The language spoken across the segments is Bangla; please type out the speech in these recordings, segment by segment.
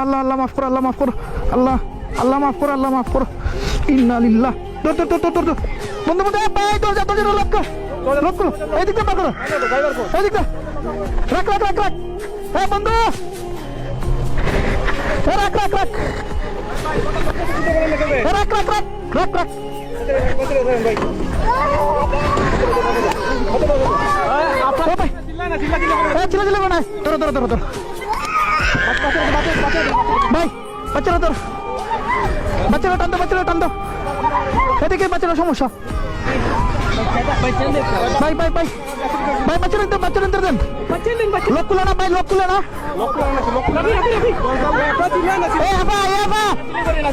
আল্লাহ আল্লাহ মাফ করো, আল্লাহ মাফ করো, আল্লাহ আল্লাহ মাফ করো, আল্লাহ মাফ করো। ইন্না লিল্লাহ। ধর ধর ধর ধর ধর বন্ধু বন্ধু ভাই দরজা দরজা লক কর, লক করো। এই দিকটা পার করো, এই দিকটা রাখ রাখ রাখ রাখ। এই বন্ধু রাখ রাখ রাখ রাখ রাখ রাখ রাখ রাখ। চিল্লা চিল্লা না, ধরো ধরো ধরো ধরো ভাই, বাচ্চারা ধর, বাচ্চারা টান দো, বাচ্চারা টান দো, এদিকে বাচ্চারা সমস্যা। ভাই ভাই ভাই ভাই বাচ্চারা দেন, বাচ্চারা দেন, লোক খুলে না ভাই, লোক খুলে না।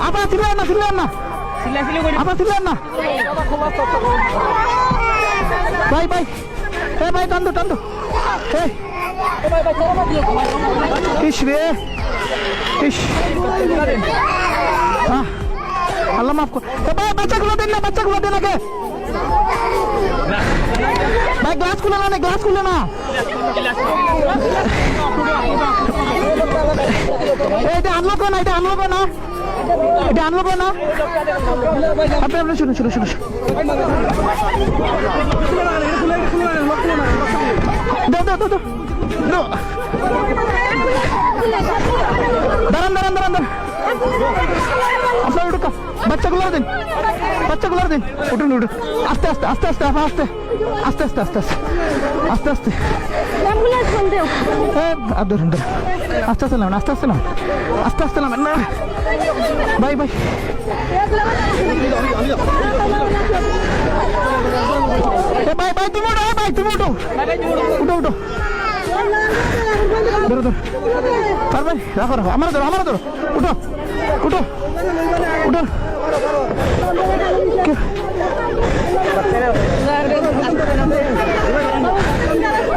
আবার ছিলেন না, ছিলেন না, আবার ছিলেন না ভাই ভাই। এ ভাই টান দো, টান দো। ইস রে ইস, আল্লাহ মাফ কর ভাই। বাচ্চাগুলো দেন না, বাচ্চাগুলো দেন আগে ভাই। গ্লাস খুলে না, গ্লাস খুলে না। এটা আনলোক না, এটা আনলোক না, এটা আনলোক না। আপনি আপনি শুনুন শুনুন শুনুন, দাও দাও দাও দাও, দাঁড়ান দাঁড়ান দাঁড়ান দাঁড়ান। আপনার উঠুকা, বাচ্চাগুলো দিন, বাচ্চাগুলো দিন। উঠুন উঠুন, আস্তে আস্তে আস্তে আস্তে আস্তে আস্তে আস্তে আস্তে আস্তে আস্তে ধরুন ধরুন, আস্তে আস্তে নামেন, আস্তে আস্তে নামেন, আস্তে আস্তে নামেন না ভাই ভাই। ভাই ভাই তুমি উঠো, ভাই তুমি উঠো, উঠো উঠো, ধরো ধরো পারবে, রাখো রাখো, আমার ধরো, আমার ধরো, উঠো উঠো উঠো।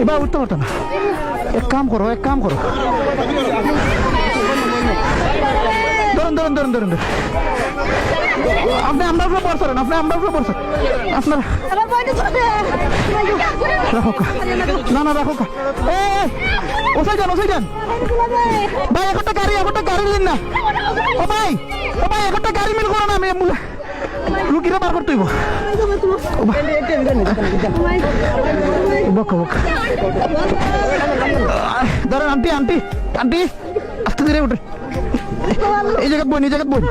এবার উঠতে পারতো না। এক কাম করো, এক কাম করো, ধরুন ধরুন ধরুন ধরুন ধরুন। আপনি আমরা উপরে পড়ছেন, আপনি আমরা উপরে পড়ছেন, আপনার রাখো কা, না না রাখো কা। ওসাই যান, ওসাই যান ভাই। একটা গাড়ি, একটা গাড়ি দিন না ও ভাই, ও ভাই একটা গাড়ি মিল করো না। আমি রুগীরা বার করতে হইব। ধরেন আন্টি, আন্টি আন্টি আস্তে ধীরে উঠে, এই জায়গা বই, এই জায়গা বই।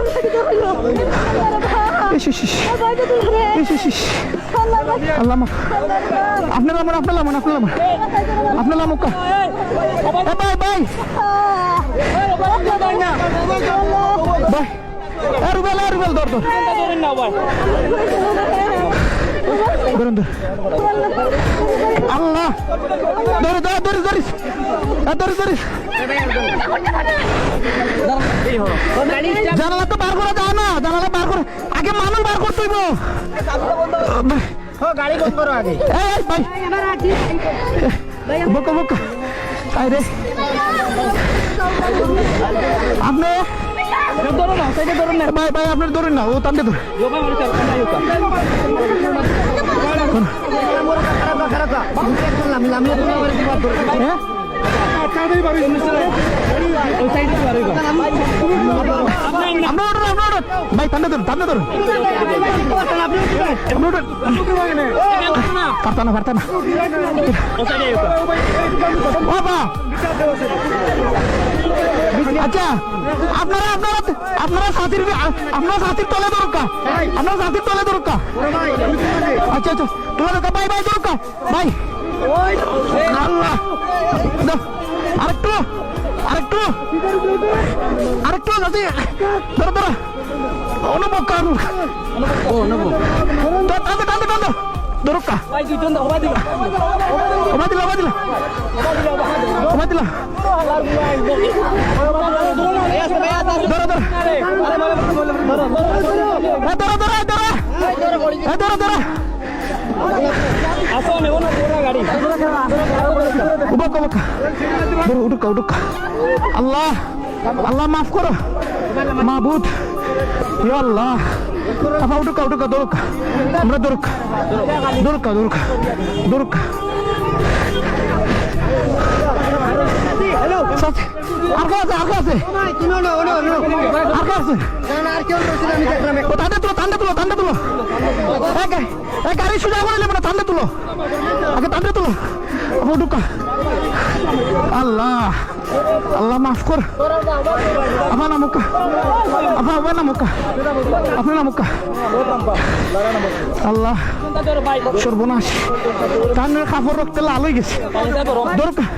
আল্লাহ মাফ, আপনার লামন, আপনার লামন, আপনার লামন, আপনার লামুকা ভাই ভাই ভাই। রুবেল, রুবেল ধর ধর, ধরুন ধর। আল্লাহ ধরে ধরে ধরে ধরিস, ধরে ধরিস। জানালা তো বার করা যায় না, জানালা বার করে আগে মানুষ বার করতে হইব। গাড়ি বন্ধ করো আগে। ভাই বকা বকা, আরে আপনি ধরো না, সাইডে ধরুন না ভাই, ভাই আপনার ধরুন না, ও টানতে ধরুন। ভাই টানতে ধরুন, টানতে ধরুন, পারতা না, পারতা না। আচ্ছা আপনারা আপনারা আপনারা সাথীর, আপনারা সাথীর তলে দরকার, আপনারা সাথীর তলে দরকার। আচ্ছা আচ্ছা তোলা দরকার ভাই, ভাই দরকার ভাই। আল্লাহ আরেকটু আরেকটু আরেকটু আছে, ধরো ধরো। অনুভব কর, টানতে টানতে টানতে দরকা, ওবা দিলা, ওবা দিলা, ওবা দিলা। ধরো ধরো ধরো ধরো ধরো ধরো। আল্লাহ আল্লাহ মাফ করো মাহবুদ, আল্লাহ আপা উঠুকা উঠুকা, দরকা আমরা দরকা দরকা দরকা দরকা। আছে আর কে আছে আর কে আছে আর কে আছে ও ঠান্ডা তুলো গাড়ি সোজা করে নেবে না ঠান্ডা তুলো আগে ঠান্ডা তুলো আবু ঢুকা আল্লাহ আল্লাহ মাফ কর আপনার নামুকা আপনার নামুকা আপনার নামুকা আল্লাহ সর্বনাশ কানের কাপড় রক্তে লাল হয়ে গেছে দরকার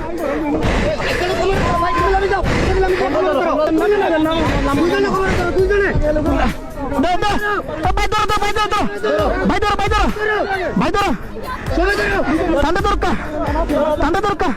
ঠান্ডা দরকার